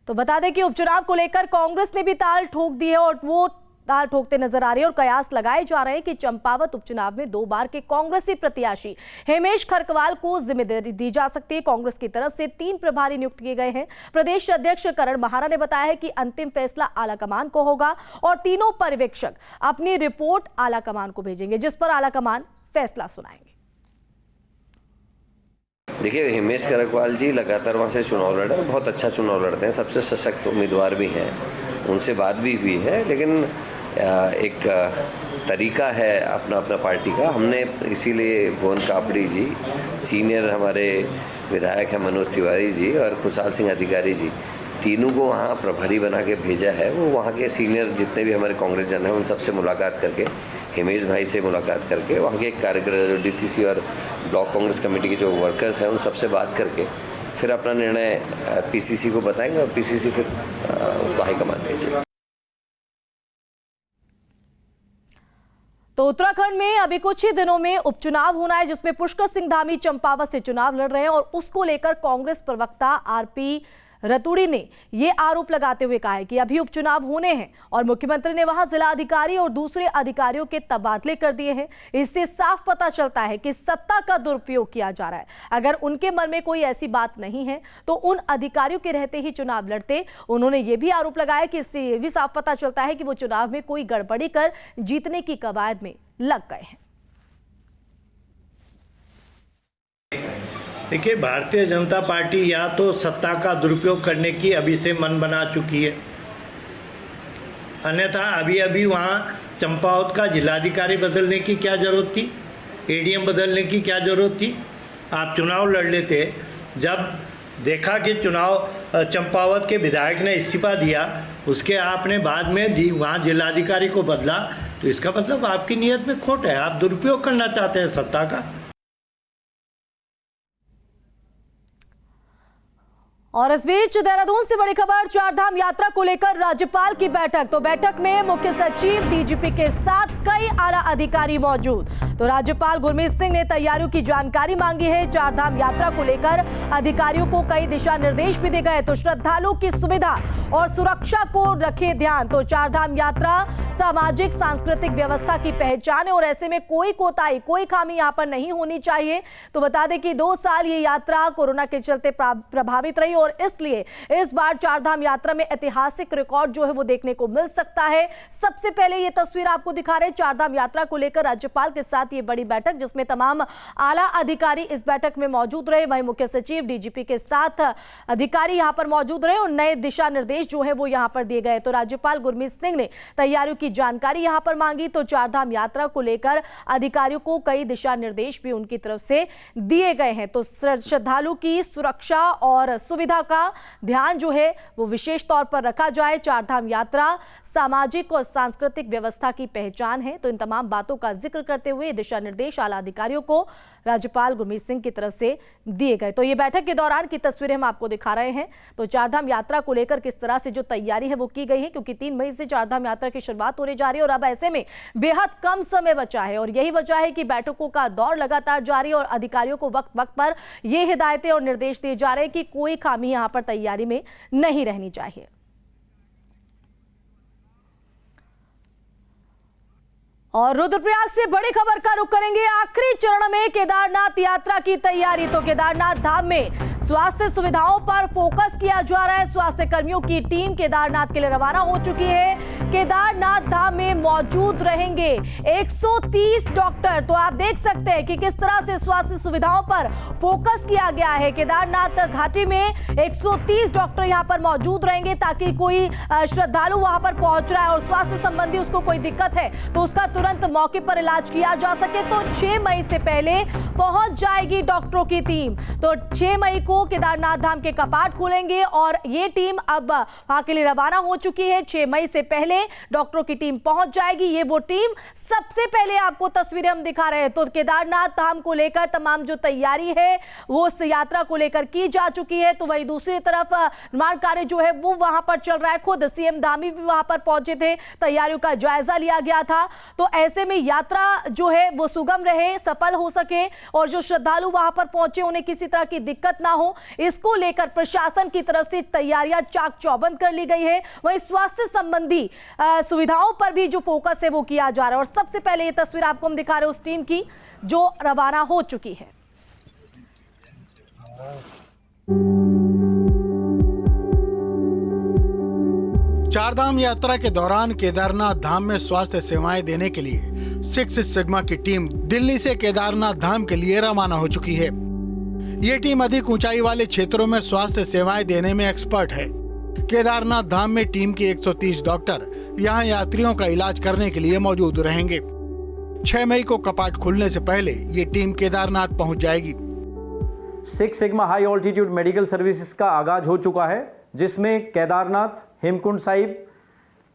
तो बता दें कि उपचुनाव को लेकर कांग्रेस ने भी ताल ठोक दी है और वो ताल ठोकते नजर आ रही है और कयास लगाए जा रहे हैं कि चंपावत उपचुनाव में 2 बार के कांग्रेसी प्रत्याशी हेमेश खरकवाल को जिम्मेदारी दी जा सकती है। कांग्रेस की तरफ से 3 प्रभारी नियुक्त किए गए हैं। प्रदेश अध्यक्ष करण महारा ने बताया है कि अंतिम फैसला आलाकमान को होगा और तीनों पर्यवेक्षक अपनी रिपोर्ट आलाकमान को भेजेंगे, जिस पर आलाकमान फैसला सुनाएंगे। देखिए, हेमेश खरकवाल जी लगातार वहाँ से चुनाव लड़े, बहुत अच्छा चुनाव लड़ते हैं, सबसे सशक्त उम्मीदवार भी हैं, उनसे बात भी हुई है, लेकिन एक तरीका है अपना अपना पार्टी का। हमने इसीलिए भुवन कापड़ी जी, सीनियर हमारे विधायक हैं मनोज तिवारी जी और खुशहाल सिंह अधिकारी जी, तीनों को वहाँ प्रभारी बना के भेजा है। वो वहाँ के सीनियर जितने भी हमारे कांग्रेस जन हैं उन सबसे मुलाकात करके, हेमेश भाई से मुलाकात करके, वहाँ के कार्यकर्ता डीसीसी और ब्लॉक कांग्रेस कमेटी के जो वर्कर्स हैं उन सबसे बात करके फिर अपना निर्णय पीसीसी को बताएंगे और पीसीसी फिर उसको हाईकमान भेजेगा। तो उत्तराखंड में अभी कुछ ही दिनों में उपचुनाव होना है, जिसमें पुष्कर सिंह धामी चंपावत से चुनाव लड़ रहे हैं और उसको लेकर कांग्रेस प्रवक्ता आरपी रतूड़ी ने यह आरोप लगाते हुए कहा है कि अभी उपचुनाव होने हैं और मुख्यमंत्री ने वहां जिला अधिकारी और दूसरे अधिकारियों के तबादले कर दिए हैं। इससे साफ पता चलता है कि सत्ता का दुरुपयोग किया जा रहा है। अगर उनके मन में कोई ऐसी बात नहीं है तो उन अधिकारियों के रहते ही चुनाव लड़ते। उन्होंने यह भी आरोप लगाया कि इससे यह भी साफ पता चलता है कि वो चुनाव में कोई गड़बड़ी कर जीतने की कवायद में लग गए हैं। देखिए, भारतीय जनता पार्टी या तो सत्ता का दुरुपयोग करने की अभी से मन बना चुकी है, अन्यथा अभी अभी वहाँ चंपावत का जिलाधिकारी बदलने की क्या ज़रूरत थी, एडीएम बदलने की क्या ज़रूरत थी। आप चुनाव लड़ लेते। जब देखा कि चंपावत के विधायक ने इस्तीफा दिया, उसके आपने बाद में वहाँ जिलाधिकारी को बदला, तो इसका मतलब आपकी नीयत में खोट है, आप दुरुपयोग करना चाहते हैं सत्ता का। और इस बीच देहरादून से बड़ी खबर, चारधाम यात्रा को लेकर राज्यपाल की बैठक। तो बैठक में मुख्य सचिव डीजीपी के साथ कई आला अधिकारी मौजूद। तो राज्यपाल गुरमीत सिंह ने तैयारियों की जानकारी मांगी है। चारधाम यात्रा को लेकर अधिकारियों को कई दिशा निर्देश भी दिए गए। तो श्रद्धालुओं की सुविधा और सुरक्षा को रखे ध्यान। तो चारधाम यात्रा सामाजिक सांस्कृतिक व्यवस्था की पहचान है और ऐसे में कोई कोताही, कोई खामी यहाँ पर नहीं होनी चाहिए। तो बता दें कि 2 साल ये यात्रा कोरोना के चलते प्रभावित रही और इसलिए इस बार चारधाम यात्रा में ऐतिहासिक रिकॉर्ड जो है वो देखने को मिल सकता है। सबसे पहले ये तस्वीर आपको दिखा रहे हैं चारधाम यात्रा को लेकर राज्यपाल के साथ ये बड़ी बैठक, जिसमें तमाम आला अधिकारी इस बैठक में मौजूद रहे। वहीं मुख्य सचिव डीजीपी के साथ अधिकारी यहां पर मौजूद रहे और नए दिशा निर्देश जो है वो यहां पर दिए गए। तो राज्यपाल गुरमीत सिंह ने तैयारियों की जानकारी यहां पर मांगी। तो चारधाम यात्रा को लेकर अधिकारियों को कई दिशा निर्देश भी उनकी तरफ से दिए गए हैं। तो श्रद्धालु की सुरक्षा और सुविधा का ध्यान जो है वो विशेष तौर पर रखा जाए। चारधाम यात्रा सामाजिक और सांस्कृतिक व्यवस्था की पहचान है। तो इन तमाम बातों का जिक्र करते हुए दिशा निर्देश आला अधिकारियों को राज्यपाल गुरमीत सिंह की तरफ से दिए गए। तो ये बैठक के दौरान की तस्वीरें हम आपको दिखा रहे हैं। तो चारधाम यात्रा को लेकर किस तरह से जो तैयारी है वो की गई है, क्योंकि 3 मई से चारधाम यात्रा की शुरुआत होने जा रही है और अब ऐसे में बेहद कम समय बचा है और यही वजह है कि बैठकों का दौर लगातार जारी है और अधिकारियों को वक्त वक्त पर ये हिदायतें और निर्देश दिए जा रहे हैं कि कोई खामी यहां पर तैयारी में नहीं रहनी चाहिए। और रुद्रप्रयाग से बड़ी खबर का रुख करेंगे। आखिरी चरण में केदारनाथ यात्रा की तैयारी। तो केदारनाथ धाम में स्वास्थ्य सुविधाओं पर फोकस किया जा रहा है। स्वास्थ्य कर्मियों की टीम केदारनाथ के लिए रवाना हो चुकी है। केदारनाथ धाम में मौजूद रहेंगे 130 डॉक्टर। तो आप देख सकते हैं कि किस तरह से स्वास्थ्य सुविधाओं पर फोकस किया गया है। केदारनाथ घाटी में 130 डॉक्टर यहां पर मौजूद रहेंगे ताकि कोई श्रद्धालु वहां पर पहुंच रहा है और स्वास्थ्य संबंधी उसको कोई दिक्कत है तो उसका तुरंत मौके पर इलाज किया जा सके। तो 6 मई से पहले पहुंच जाएगी डॉक्टरों की टीम। तो 6 मई को केदारनाथ धाम के कपाट खुलेंगे और ये टीम अब वहां के लिए रवाना हो चुकी है। 6 मई से पहले में डॉक्टरों की टीम पहुंच जाएगी। ये वो टीम, सबसे पहले आपको तस्वीरें हम दिखा रहे हैं। तो केदारनाथ धाम को लेकर तमाम जो तैयारी है वो उस यात्रा को लेकर की जा चुकी है। तो वहीं दूसरी तरफ निर्माण कार्य जो है वो वहां पर चल रहा है। खुद सीएम धामी भी वहां पर पहुंचे थे, तैयारियों का जायजा लिया गया था। तो ऐसे में यात्रा जो है वो सुगम रहे, सफल हो सके और जो श्रद्धालु वहां पर पहुंचे उन्हें किसी तरह की दिक्कत ना हो, इसको लेकर प्रशासन की तरफ से तैयारियां चाक चौबंद कर ली गई है। वहीं स्वास्थ्य संबंधी सुविधाओं पर भी जो फोकस है वो किया जा रहा है। और सबसे पहले ये तस्वीर आपको हम दिखा रहे हैं उस टीम की जो रवाना हो चुकी है। चारधाम यात्रा के दौरान केदारनाथ धाम में स्वास्थ्य सेवाएं देने के लिए 6 सिग्मा की टीम दिल्ली से केदारनाथ धाम के लिए रवाना हो चुकी है। ये टीम अधिक ऊंचाई वाले क्षेत्रों में स्वास्थ्य सेवाएं देने में एक्सपर्ट है। केदारनाथ धाम में टीम के 130 डॉक्टर यहां यात्रियों का इलाज करने के लिए मौजूद रहेंगे। 6 मई को कपाट खुलने से पहले ये टीम केदारनाथ पहुंच जाएगी। 6 sigma high altitude medical services का आगाज हो चुका है, जिसमें केदारनाथ, हेमकुंड साहिब,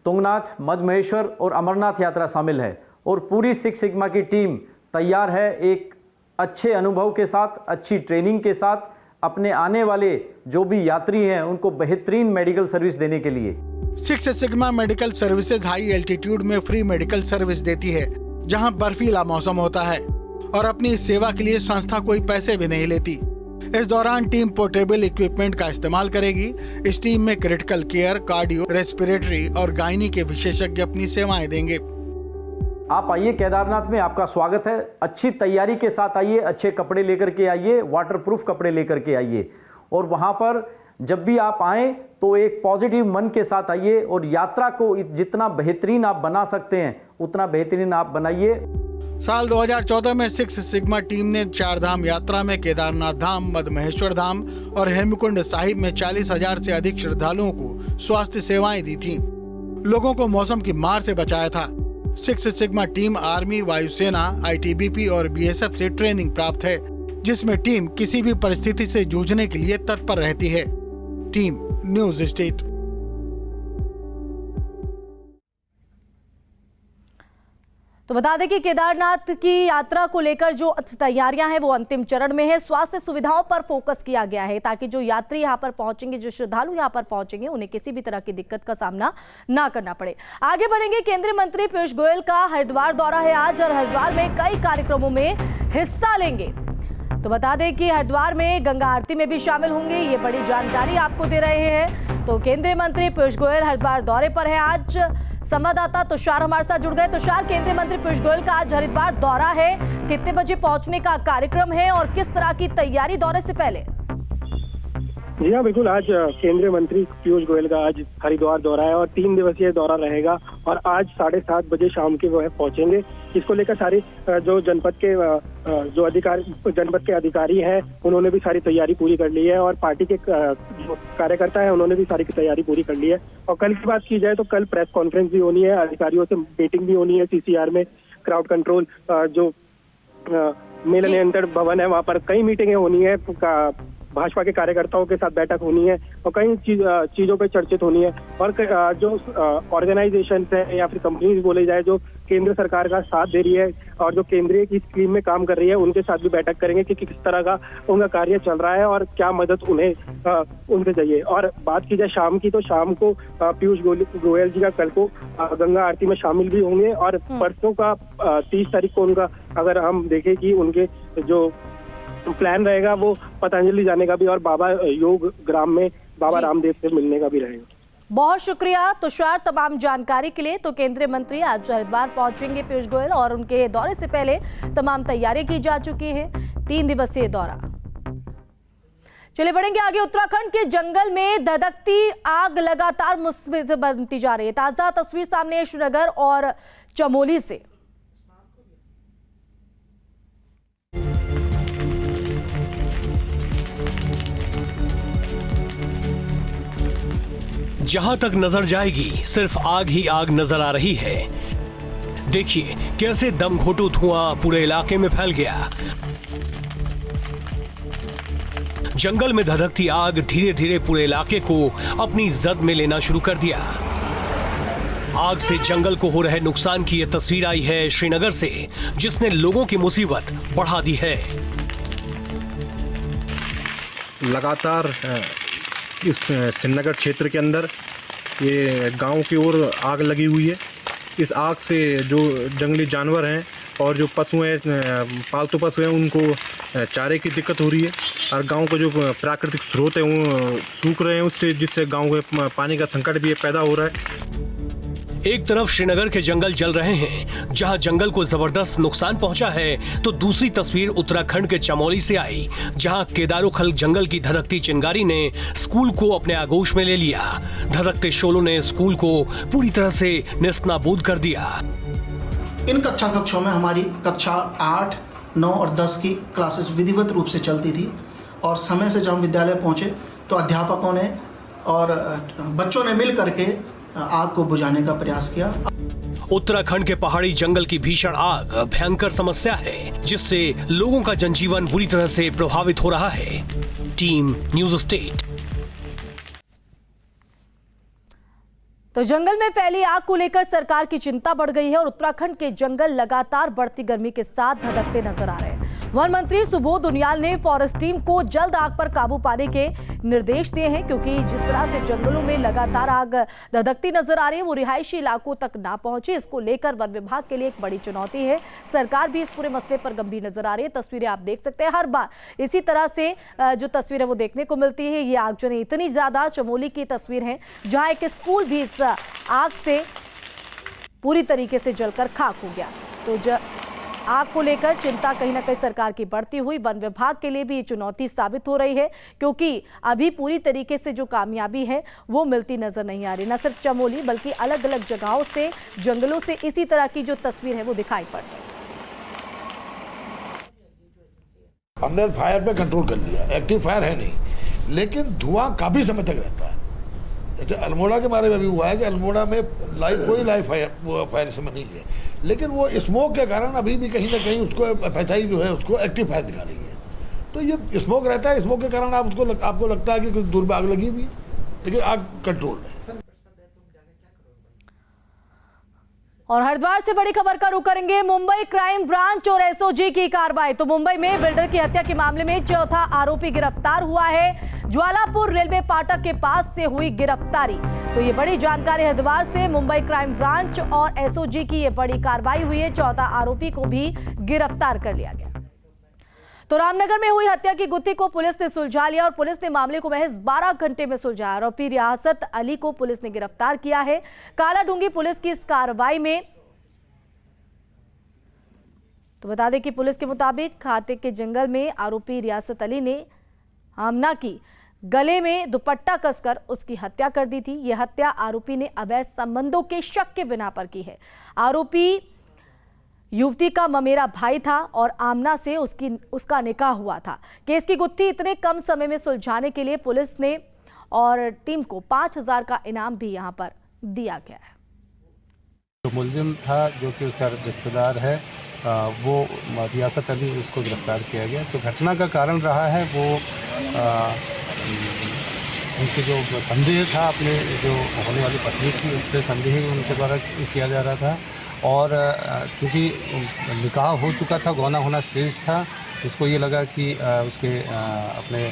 तुंगनाथ, मधमहेश्वर और अमरनाथ यात्रा शामिल है। और पूरी 6 सिग्मा की टीम तैयार है एक अच्छे अनुभव के साथ, अच्छी ट्रेनिंग के साथ अपने आने वाले जो भी यात्री हैं उनको बेहतरीन मेडिकल सर्विस देने के लिए। 6 sigma medical services high altitude में फ्री मेडिकल सर्विस देती है, जहां बर्फीला मौसम होता है, और अपनी इस सेवा के लिए संस्था कोई पैसे भी नहीं लेती। इस दौरान टीम पोर्टेबल इक्विपमेंट का इस्तेमाल करेगी। इस टीम में क्रिटिकल केयर, कार्डियो, रेस्पिरेटरी और गायनी के विशेषज्ञ अपनी सेवाएं देंगे। आप आइए, केदारनाथ में आपका स्वागत है। अच्छी तैयारी के साथ आइए, अच्छे कपड़े लेकर के आइए, वाटरप्रूफ कपड़े लेकर के आइए। और वहां पर जब भी आप आएँ तो एक पॉजिटिव मन के साथ आइए और यात्रा को जितना बेहतरीन आप बना सकते हैं उतना बेहतरीन आप बनाइए। साल 2014 में 6 सिग्मा टीम ने चारधाम यात्रा में केदारनाथ धाम, मधमहेश्वर धाम और हेमकुंड साहिब में 40,000 से अधिक श्रद्धालुओं को स्वास्थ्य सेवाएं दी थीं। लोगों को मौसम की मार से बचाया था। 6 सिग्मा टीम आर्मी, वायुसेना, ITBP और BSF से ट्रेनिंग प्राप्त है, जिसमें टीम किसी भी परिस्थिति से जूझने के लिए तत्पर रहती है। Team news state. तो बता दें कि केदारनाथ की यात्रा को लेकर जो तैयारियां हैं वो अंतिम चरण में है। स्वास्थ्य सुविधाओं पर फोकस किया गया है ताकि जो यात्री यहां पर पहुंचेंगे, जो श्रद्धालु यहां पर पहुंचेंगे, उन्हें किसी भी तरह की दिक्कत का सामना ना करना पड़े। आगे बढ़ेंगे। केंद्रीय मंत्री पीयूष गोयल का हरिद्वार दौरा है आज और हरिद्वार में कई कार्यक्रमों में हिस्सा लेंगे। तो बता दें कि हरिद्वार में गंगा आरती में भी शामिल होंगे, ये बड़ी जानकारी आपको दे रहे हैं। तो केंद्रीय मंत्री पीयूष गोयल हरिद्वार दौरे पर है आज। संवाददाता तुषार हमारे साथ जुड़ गए। तुषार, केंद्रीय मंत्री पीयूष गोयल का आज हरिद्वार दौरा है, कितने बजे पहुंचने का कार्यक्रम है और किस तरह की तैयारी दौरे से पहले? जी हाँ, बिल्कुल। आज केंद्रीय मंत्री पीयूष गोयल का आज हरिद्वार दौरा है और 3 दिवसीय दौरा रहेगा और आज 7:30 बजे शाम के वो है पहुंचेंगे। इसको लेकर सारी जो जनपद के अधिकारी हैं उन्होंने भी सारी तैयारी पूरी कर ली है और पार्टी के जो कार्यकर्ता हैं उन्होंने भी सारी तैयारी पूरी कर ली है। और कल की बात की जाए तो कल प्रेस कॉन्फ्रेंस भी होनी है, अधिकारियों से मीटिंग भी होनी है CCR में, क्राउड कंट्रोल जो मेल नियंत्रण भवन है वहाँ पर कई मीटिंगें होनी है, भाजपा के कार्यकर्ताओं के साथ बैठक होनी है और कई चीजों पे चर्चित होनी है। और जो ऑर्गेनाइजेशन है या फिर कंपनीज बोले जाए जो केंद्र सरकार का साथ दे रही है और जो केंद्रीय की स्कीम में काम कर रही है उनके साथ भी बैठक करेंगे कि किस तरह का उनका कार्य चल रहा है और क्या मदद उन्हें उनसे चाहिए। और बात की जाए शाम की, तो शाम को पीयूष गोयल जी का कल को गंगा आरती में शामिल भी होंगे और परसों का 30 तारीख को उनका अगर हम देखें कि उनके जो प्लान रहेगा वो पतंजलि जाने का भी और बाबा योग ग्राम में बाबा रामदेव से मिलने का भी रहेगा। बहुत शुक्रिया तुषार तमाम जानकारी के लिए। तो केंद्रीय मंत्री आज हरिद्वार पहुंचेंगे पीयूष गोयल और उनके दौरे से पहले तमाम तैयारी की जा चुकी है। 3 दिवसीय दौरा। चलिए बढ़ेंगे आगे। उत्तराखंड के जंगल में धधकती आग लगातार मुसीबत बनती जा रही है। ताजा तस्वीर सामने है श्रीनगर और चमोली से। जहां तक नजर जाएगी सिर्फ आग ही आग नजर आ रही है। देखिए कैसे दमघोटू धुआं पूरे इलाके में फैल गया। जंगल में धधकती आग धीरे धीरे पूरे इलाके को अपनी जद में लेना शुरू कर दिया। आग से जंगल को हो रहे नुकसान की यह तस्वीर आई है श्रीनगर से, जिसने लोगों की मुसीबत बढ़ा दी है। लगातार इस श्रीनगर क्षेत्र के अंदर ये गांव की ओर आग लगी हुई है। इस आग से जो जंगली जानवर हैं और जो पशु हैं, पालतू पशु हैं, उनको चारे की दिक्कत हो रही है और गांव का जो प्राकृतिक स्रोत है वो सूख रहे हैं उससे, जिससे गांव में पानी का संकट भी पैदा हो रहा है। एक तरफ श्रीनगर के जंगल जल रहे हैं, जहां जंगल को जबरदस्त नुकसान पहुंचा है, तो दूसरी तस्वीर उत्तराखंड के चमोली से आई, जहां केदारोखल जंगल की धधकती चिंगारी ने स्कूल को अपने आगोश में ले लिया। धधकते शोलों ने स्कूल को पूरी तरह से नेस्तनाबूद कर दिया। इन कक्षों में हमारी कक्षा 8, 9 और 10 की क्लासेस विधिवत रूप से चलती थी और समय से जब हम विद्यालय पहुंचे तो अध्यापकों ने और बच्चों ने मिल करके आग को बुझाने का प्रयास किया। उत्तराखंड के पहाड़ी जंगल की भीषण आग भयंकर समस्या है, जिससे लोगों का जनजीवन बुरी तरह से प्रभावित हो रहा है। Team news state. तो जंगल में फैली आग को लेकर सरकार की चिंता बढ़ गई है और उत्तराखंड के जंगल लगातार बढ़ती गर्मी के साथ धधकते नजर आ रहे हैं। वन मंत्री सुबोध उनियाल ने फॉरेस्ट टीम को जल्द आग पर काबू पाने के निर्देश दिए हैं, क्योंकि जिस तरह से जंगलों में लगातार आग धधकती नजर आ रही है वो रिहायशी इलाकों तक ना पहुंचे। इसको लेकर वन विभाग के लिए एक बड़ी चुनौती है। सरकार भी इस पूरे मसले पर गंभीर नजर आ रही है। तस्वीरें आप देख सकते हैं, हर बार इसी तरह से जो तस्वीर है वो देखने को मिलती है। ये आग जो इतनी ज्यादा, चमोली की तस्वीर है जहां एक स्कूल भी इस आग से पूरी तरीके से जलकर खाक हो गया। तो आग को लेकर चिंता कहीं ना कहीं सरकार की बढ़ती हुई वन विभाग के लिए भी ये चुनौती साबित हो रही है, क्योंकि अभी पूरी तरीके से जो कामयाबी है वो मिलती नजर नहीं आ रही। न सिर्फ चमोली बल्कि अलग अलग जगहों से, जंगलों से इसी तरह की जो तस्वीर है वो दिखाई पड़ रही है। हमने फायर पे कंट्रोल कर लिया, एक्टिव फायर है नहीं, लेकिन धुआं काफी समय तक रहता है। जैसे अल्मोड़ा के बारे में भी हुआ है कि अल्मोड़ा में कोई लाइव फायर समय नहीं है, लेकिन वो स्मोक के कारण अभी भी कहीं ना कहीं उसको एफएसआई जो है उसको एक्टिव फायर दिखा रही है। तो ये स्मोक रहता है, स्मोक के कारण आपको लगता है कि कुछ दूर में आग लगी हुई, लेकिन आग कंट्रोल है। और हरिद्वार से बड़ी खबर का रुख करेंगे। मुंबई क्राइम ब्रांच और एसओजी की कार्रवाई। तो मुंबई में बिल्डर की हत्या के मामले में चौथा आरोपी गिरफ्तार हुआ है। ज्वालापुर रेलवे फाटक के पास से हुई गिरफ्तारी। तो ये बड़ी जानकारी हरिद्वार से। मुंबई क्राइम ब्रांच और एसओजी की ये बड़ी कार्रवाई हुई है। चौथा आरोपी को भी गिरफ्तार कर लिया गया। तो रामनगर में हुई हत्या की गुत्थी को पुलिस ने सुलझा लिया और पुलिस ने मामले को महज 12 घंटे में सुलझाया। आरोपी रियासत अली को पुलिस ने गिरफ्तार किया है। कालाडूंगी पुलिस की इस कार्रवाई में तो बता दें कि पुलिस के मुताबिक खाते के जंगल में आरोपी रियासत अली ने आमना की गले में दुपट्टा कसकर उसकी हत्या कर दी थी। यह हत्या आरोपी ने अवैध संबंधों के शक के बिना पर की है। आरोपी युवती का ममेरा भाई था और आमना से उसका निकाह हुआ था। केस की गुत्थी इतने कम समय में सुलझाने के लिए पुलिस ने और टीम को 5,000 का इनाम भी यहां पर दिया गया है। जो मुलजिम था, जो कि उसका रिश्तेदार है, वो रियासत अली, उसको गिरफ्तार किया गया। तो घटना का कारण रहा है वो उनके जो संदेह था अपने जो होने वाली पत्नी की, उस पर संदेह उनके द्वारा किया जा रहा था। और चूँकि निकाह हो चुका था, गौना होना शेष था, उसको ये लगा कि उसके अपने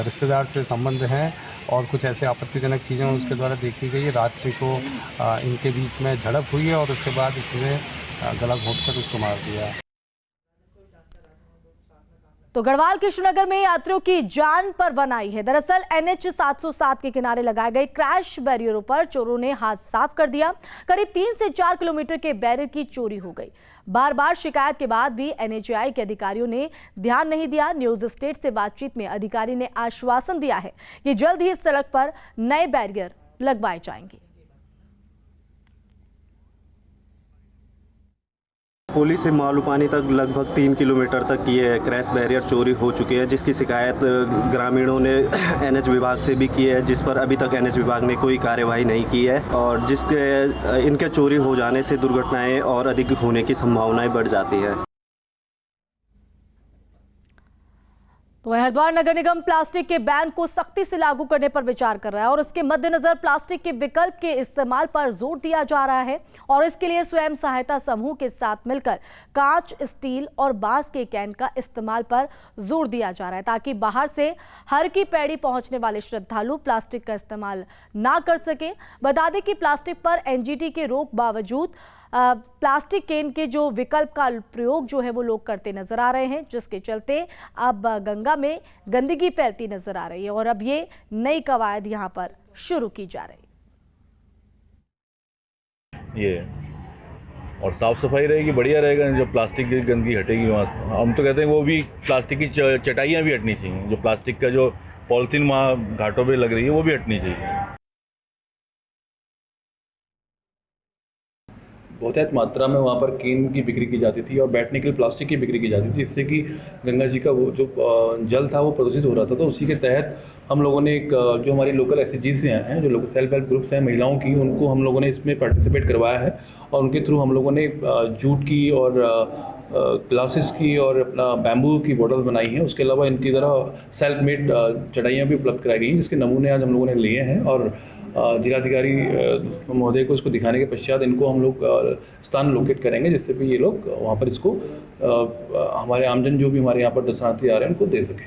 रिश्तेदार से संबंध हैं और कुछ ऐसे आपत्तिजनक चीज़ें उसके द्वारा देखी गई। रात्रि को इनके बीच में झड़प हुई है और उसके बाद इसने गला घोंटकर उसको मार दिया। तो गढ़वाल के श्रीनगर में यात्रियों की जान पर बनाई है। दरअसल NH 707 के किनारे लगाए गए क्रैश बैरियरों पर चोरों ने हाथ साफ कर दिया। करीब 3 से 4 किलोमीटर के बैरियर की चोरी हो गई। बार बार शिकायत के बाद भी NHAI के अधिकारियों ने ध्यान नहीं दिया। न्यूज स्टेट से बातचीत में अधिकारी ने आश्वासन दिया है कि जल्द ही इस सड़क पर नए बैरियर लगवाए जाएंगे। कोली से मालूपानी तक लगभग 3 किलोमीटर तक ये क्रैश बैरियर चोरी हो चुके हैं, जिसकी शिकायत ग्रामीणों ने NH विभाग से भी की है, जिस पर अभी तक NH विभाग ने कोई कार्यवाही नहीं की है और जिसके इनके चोरी हो जाने से दुर्घटनाएं और अधिक होने की संभावनाएं बढ़ जाती है। तो हरिद्वार नगर निगम प्लास्टिक के बैन को सख्ती से लागू करने पर विचार कर रहा है और इसके मद्देनजर प्लास्टिक के विकल्प के इस्तेमाल पर जोर दिया जा रहा है और इसके लिए स्वयं सहायता समूह के साथ मिलकर कांच, स्टील और बांस के कैन का इस्तेमाल पर जोर दिया जा रहा है ताकि बाहर से हर की पैड़ी पहुंचने वाले श्रद्धालु प्लास्टिक का इस्तेमाल ना कर सके। बता दें कि प्लास्टिक पर एनजीटी के रोक बावजूद प्लास्टिक कैन के जो विकल्प का प्रयोग जो है वो लोग करते नजर आ रहे हैं, जिसके चलते अब गंगा में गंदगी फैलती नजर आ रही है और अब ये नई कवायद यहां पर शुरू की जा रही है। ये और साफ सफाई रहेगी, बढ़िया रहेगा। जो प्लास्टिक की गंदगी हटेगी वहाँ से, हम तो कहते हैं वो भी प्लास्टिक की चटाइयाँ भी हटनी चाहिए। जो प्लास्टिक का जो पॉलिथीन वहाँ घाटों पे लग रही है वो भी हटनी चाहिए। बहुतायत मात्रा में वहाँ पर केन की बिक्री की जाती थी और बैठने के लिए प्लास्टिक की बिक्री की जाती थी, जिससे कि गंगा जी का वो जो जल था वो प्रदूषित हो रहा था। तो उसी के तहत हम लोगों ने एक जो हमारी लोकल एसएचजी से हैं, जो लोकल सेल्फ हेल्प ग्रुप्स हैं महिलाओं की, उनको हम लोगों ने इसमें पार्टिसिपेट करवाया है और उनके थ्रू हम लोगों ने जूट की और ग्लासेस की और अपना बैम्बू की बॉटल बनाई हैं। उसके अलावा इनकी तरह सेल्फ मेड चटाइयाँ भी उपलब्ध कराई गई हैं, जिसके नमूने आज हम लोगों ने लिए हैं और जिलाधिकारी महोदय को इसको दिखाने के पश्चात इनको हम लोग स्थान लोकेट करेंगे, जिससे भी ये लोग वहाँ पर इसको हमारे आमजन जो भी हमारे यहाँ पर दर्शनार्थी आ रहे हैं उनको दे सकें।